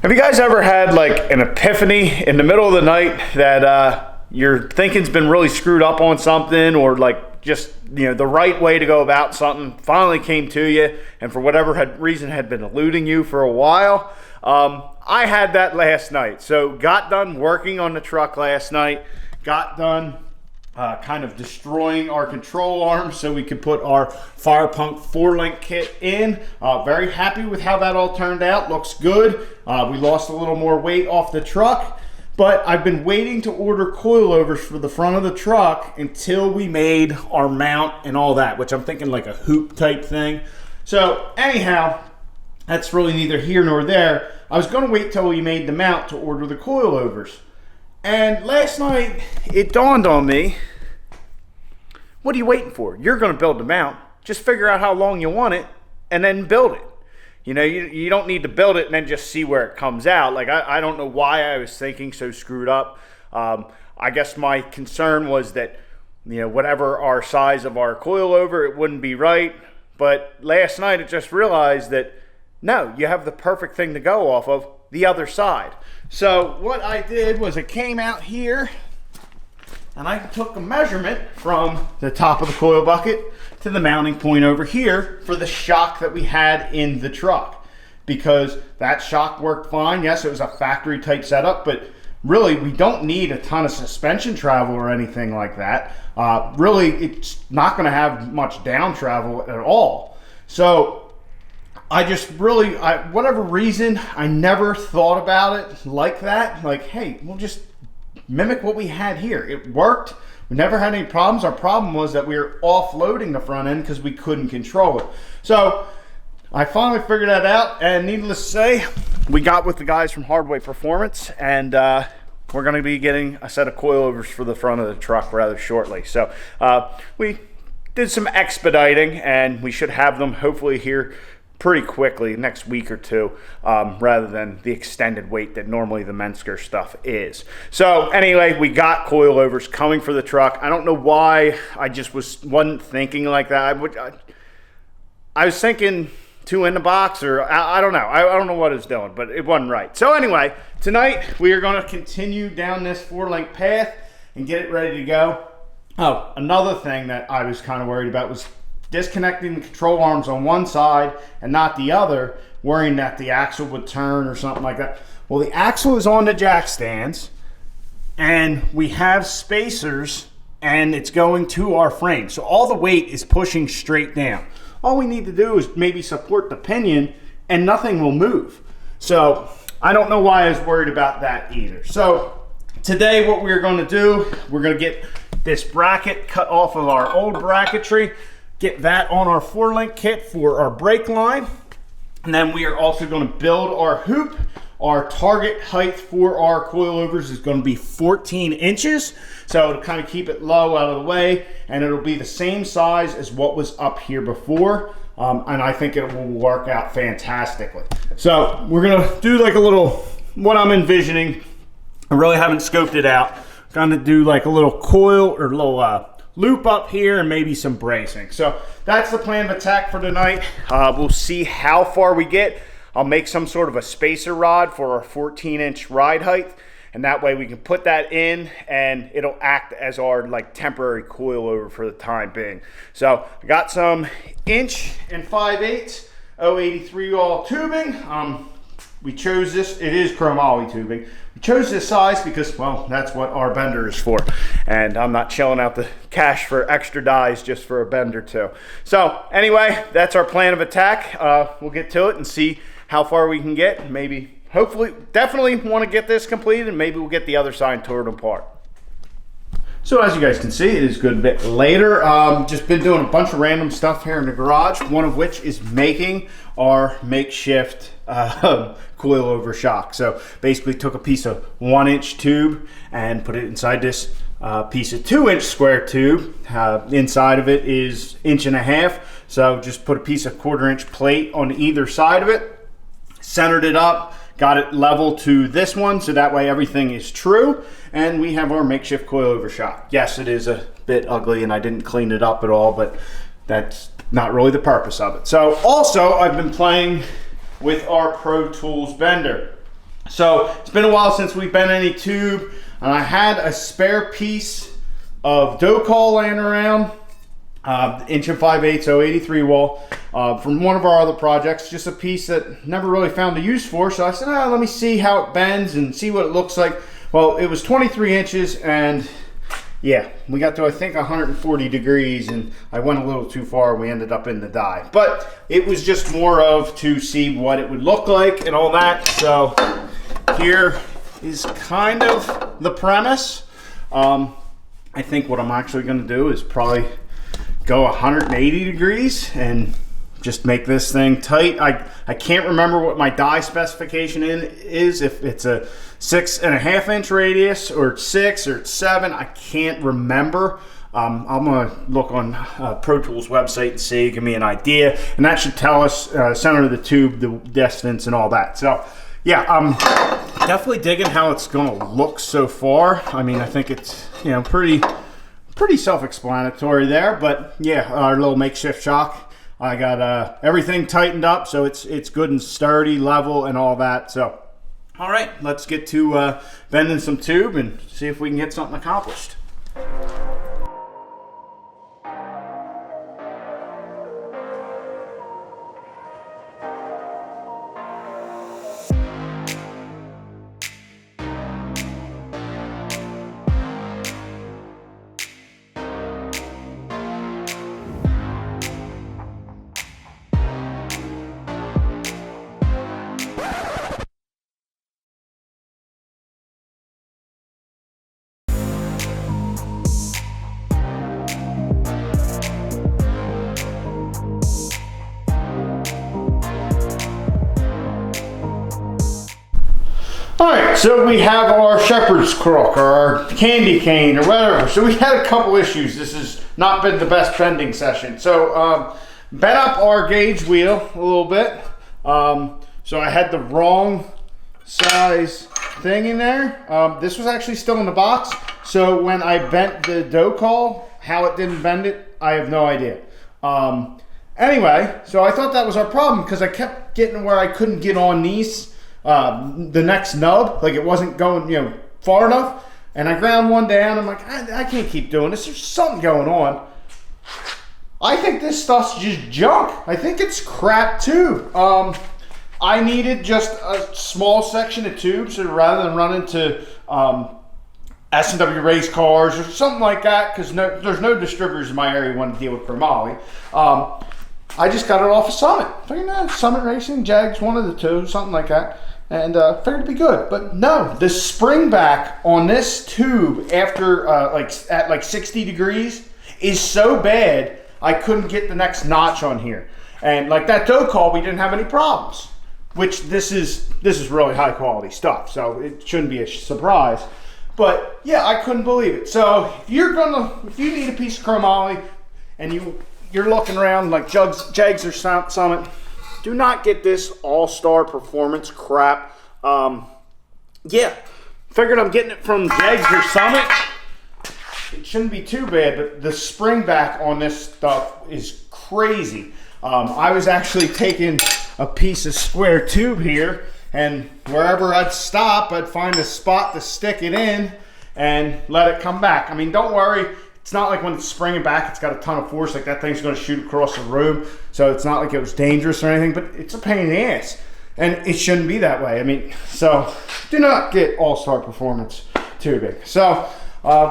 Have you guys ever had like an epiphany in the middle of the night that your thinking's been really screwed up on something, or like just, you know, the right way to go about something finally came to you, and for whatever reason had been eluding you for a while? I had that last night. So got done working on the truck last night, got done kind of destroying our control arm so we could put our fire punk 4-link kit in. Very happy with how that all turned out. Looks good. We lost a little more weight off the truck, but I've been waiting to order coilovers for the front of the truck until we made our mount and all that, which I'm thinking like a hoop type thing. So anyhow, that's really neither here nor there. I was going to wait till we made the mount to order the coilovers. And last night, it dawned on me, what are you waiting for? You're going to build the mount. Just figure out how long you want it and then build it. You know, you don't need to build it and then just see where it comes out. Like, I don't know why I was thinking so screwed up. I guess my concern was that, you know, whatever our size of our coilover, it wouldn't be right. But last night, I just realized that, no, you have the perfect thing to go off of, the other side. So what I did was I came out here and I took a measurement from the top of the coil bucket to the mounting point over here for the shock that we had in the truck, because that shock worked fine. Yes, it was a factory type setup, but really we don't need a ton of suspension travel or anything like that. Really, it's not going to have much down travel at all. So I just really, whatever reason, I never thought about it like that. Like, hey, we'll just mimic what we had here. It worked. We never had any problems. Our problem was that we were offloading the front end because we couldn't control it. So I finally figured that out, and needless to say, we got with the guys from Hardway Performance, and we're going to be getting a set of coilovers for the front of the truck rather shortly. So we did some expediting, and we should have them hopefully here pretty quickly, next week or two, rather than the extended wait that normally the Mensker stuff is. So anyway, we got coilovers coming for the truck. I don't know why I just wasn't thinking like that. I was thinking 2 in the box, or I don't know. I don't know what it's doing, but it wasn't right. So anyway, tonight we are going to continue down this 4-link path and get it ready to go. Oh, another thing that I was kind of worried about was disconnecting the control arms on one side and not the other, worrying that the axle would turn or something like that. Well, the axle is on the jack stands, and we have spacers, and it's going to our frame. So all the weight is pushing straight down. All we need to do is maybe support the pinion, and nothing will move. So I don't know why I was worried about that either. So today what we're going to do, we're going to get this bracket cut off of our old bracketry, get that on our 4-link kit for our brake line, and then we are also going to build our hoop. Our target height for our coilovers is going to be 14 inches, so to kind of keep it low out of the way, and it'll be the same size as what was up here before, and I think it will work out fantastically. So we're going to do like a little, what I'm envisioning, I really haven't scoped it out, going to do like a little coil or a little loop up here and maybe some bracing. So that's the plan of attack for tonight. We'll see how far we get. I'll make some sort of a spacer rod for our 14-inch ride height, and that way we can put that in and it'll act as our like temporary coilover for the time being. So I got some 1 5/8 083 all tubing. We chose this, it is chromoly tubing. We chose this size because, well, that's what our bender is for. And I'm not shelling out the cash for extra dies just for a bender too. So anyway, that's our plan of attack. We'll get to it and see how far we can get. Maybe, hopefully, definitely want to get this completed, and maybe we'll get the other side torn apart. So as you guys can see, it is a good bit later. Just been doing a bunch of random stuff here in the garage, one of which is making our makeshift coilover shock. So basically took a piece of 1-inch tube and put it inside this piece of 2-inch square tube. Inside of it is 1.5 inches. So just put a piece of 1/4-inch plate on either side of it, centered it up, got it level to this one, so that way everything is true, and we have our makeshift coilover shock. Yes, it is a bit ugly and I didn't clean it up at all, but that's not really the purpose of it. So also I've been playing with our Pro Tools bender. So it's been a while since we've bent any tube, and I had a spare piece of dough call laying around, 1 5/8, so 83 wall, from one of our other projects, just a piece that never really found a use for. So I said, let me see how it bends and see what it looks like. Well, it was 23 inches, and yeah, we got to, I think, 140 degrees, and I went a little too far. We ended up in the die, but it was just more of to see what it would look like and all that. So here is kind of the premise. I think what I'm actually going to do is probably go 180 degrees and just make this thing tight. I can't remember what my die specification is, if it's a 6.5 inch radius or 6 or 7. I can't remember. I'm gonna look on Pro Tools website and see, give me an idea, and that should tell us center of the tube, the distance, and all that. So yeah, I'm definitely digging how it's gonna look so far. I mean, I think it's, you know, pretty self-explanatory there, but yeah, our little makeshift shock, I got everything tightened up, so it's good and sturdy, level, and all that. So all right, let's get to bending some tube and see if we can get something accomplished. All right, so we have our shepherd's crook or our candy cane or whatever. So we had a couple issues. This has not been the best bending session. So bent up our gauge wheel a little bit. So I had the wrong size thing in there. This was actually still in the box. So when I bent the dough call, how it didn't bend it, I have no idea. Anyway, so I thought that was our problem because I kept getting where I couldn't get on these. The next nub, like it wasn't going, you know, far enough, and I ground one down. I'm like, I can't keep doing this. There's something going on. I think this stuff's just junk. I think it's crap tube. I needed just a small section of tube, so rather than run into S&W race cars or something like that, because there's no distributors in my area who want to deal with chromoly. I just got it off of Summit. Figured, Summit Racing, Jags, one of the two, something like that. And figured it'd be good. But no, the spring back on this tube after at 60 degrees is so bad, I couldn't get the next notch on here. And like that dough call, we didn't have any problems. Which this is really high quality stuff, so it shouldn't be a surprise. But yeah, I couldn't believe it. So if you need a piece of chromoly and you're looking around like Jags or Summit, do not get this all-star performance crap. Yeah, figured I'm getting it from Jags or Summit. It shouldn't be too bad, but the spring back on this stuff is crazy. I was actually taking a piece of square tube here, and wherever I'd stop, I'd find a spot to stick it in and let it come back. I mean, don't worry. It's not like when it's springing back, it's got a ton of force, like that thing's going to shoot across the room. So it's not like it was dangerous or anything, but it's a pain in the ass. And it shouldn't be that way. I mean, so do not get all-star performance tubing. So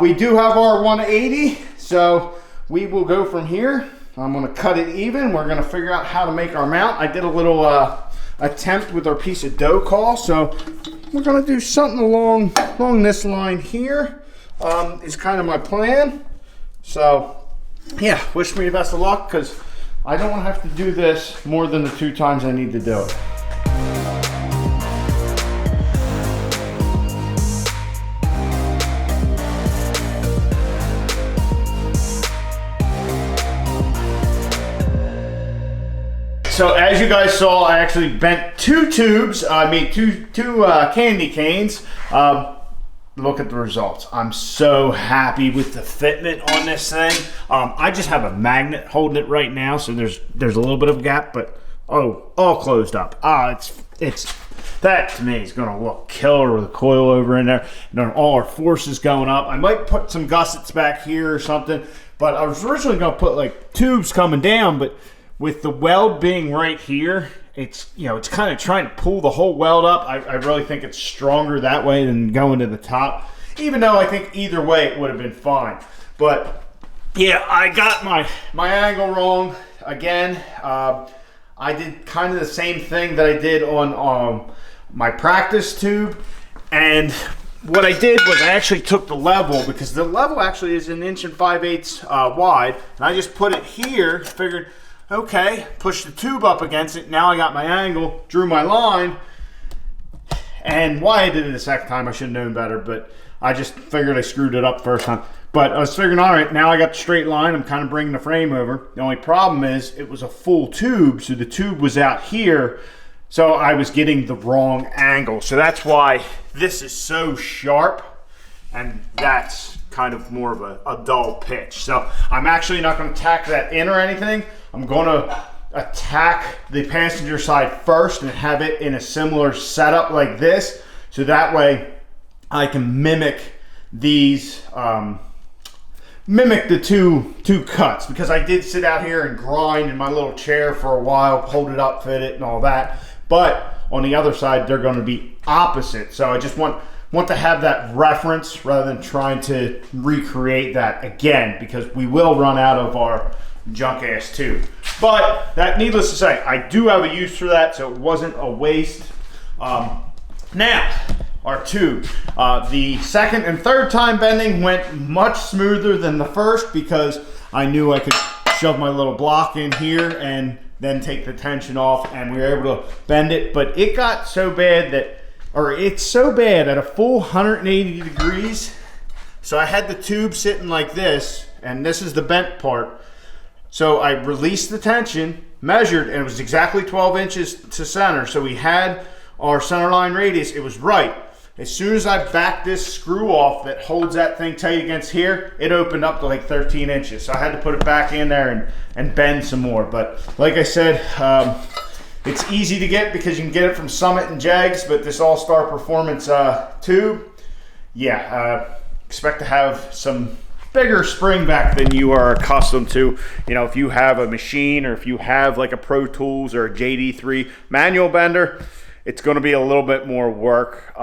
we do have our 180, so we will go from here. I'm going to cut it even. We're going to figure out how to make our mount. I did a little attempt with our piece of dough call, so we're going to do something along this line here. Is kind of my plan. So yeah, wish me the best of luck, because I don't want to have to do this more than the 2 times I need to do it. So as you guys saw, I actually bent 2 tubes. I made two candy canes. Look at the results. I'm so happy with the fitment on this thing. I just have a magnet holding it right now, so there's a little bit of a gap, but all closed up. It's that to me is gonna look killer with a coil over in there, and then all our forces going up. I might put some gussets back here or something, but I was originally gonna put like tubes coming down, but with the weld being right here, it's, you know, it's kind of trying to pull the whole weld up. I really think it's stronger that way than going to the top, even though I think either way it would have been fine. But yeah, I got my angle wrong again. I did kind of the same thing that I did on my practice tube, and what I did was I actually took the level, because the level actually is 1 5/8 wide, and I just put it here, figured, okay, push the tube up against it, now I got my angle, drew my line, and why I did it a second time, I should have known better, but I just figured I screwed it up first time. But I was figuring, all right, now I got the straight line, I'm kind of bringing the frame over. The only problem is it was a full tube, so the tube was out here, so I was getting the wrong angle. So that's why this is so sharp, and that's kind of more of a dull pitch. So I'm actually not going to tack that in or anything. I'm going to attack the passenger side first and have it in a similar setup like this, so that way I can mimic these, mimic the two cuts, because I did sit out here and grind in my little chair for a while, hold it up, fit it, and all that. But on the other side, they're going to be opposite. So I just want to have that reference rather than trying to recreate that again, because we will run out of our junk ass tube. But that, needless to say, I do have a use for that, so it wasn't a waste. Now, our tube. The second and third time bending went much smoother than the first, because I knew I could shove my little block in here and then take the tension off, and we were able to bend it. But it got so bad that, or it's so bad at a full 180 degrees. So I had the tube sitting like this, and this is the bent part. So I released the tension, measured, and it was exactly 12 inches to center. So we had our center line radius, it was right. As soon as I backed this screw off that holds that thing tight against here, it opened up to like 13 inches. So I had to put it back in there and bend some more. But like I said, it's easy to get because you can get it from Summit and Jags, but this All-Star Performance tube, yeah, expect to have some bigger spring back than you are accustomed to. You know, if you have a machine, or if you have like a Pro Tools or a JD3 manual bender, it's going to be a little bit more work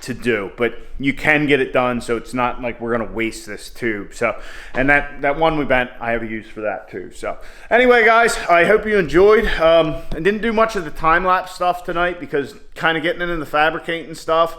to do, but you can get it done, so it's not like we're going to waste this tube. So, and that one we bent, I have a use for that too. So anyway, guys, I hope you enjoyed. I didn't do much of the time-lapse stuff tonight because kind of getting into the fabricating stuff,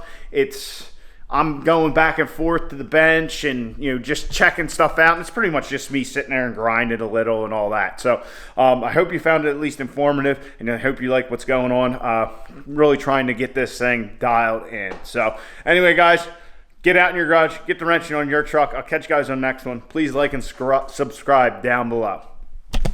I'm going back and forth to the bench and, you know, just checking stuff out. And it's pretty much just me sitting there and grinding a little and all that. So I hope you found it at least informative, and I hope you like what's going on. Really trying to get this thing dialed in. So anyway, guys, get out in your garage, get the wrenching on your truck. I'll catch you guys on the next one. Please like and subscribe down below.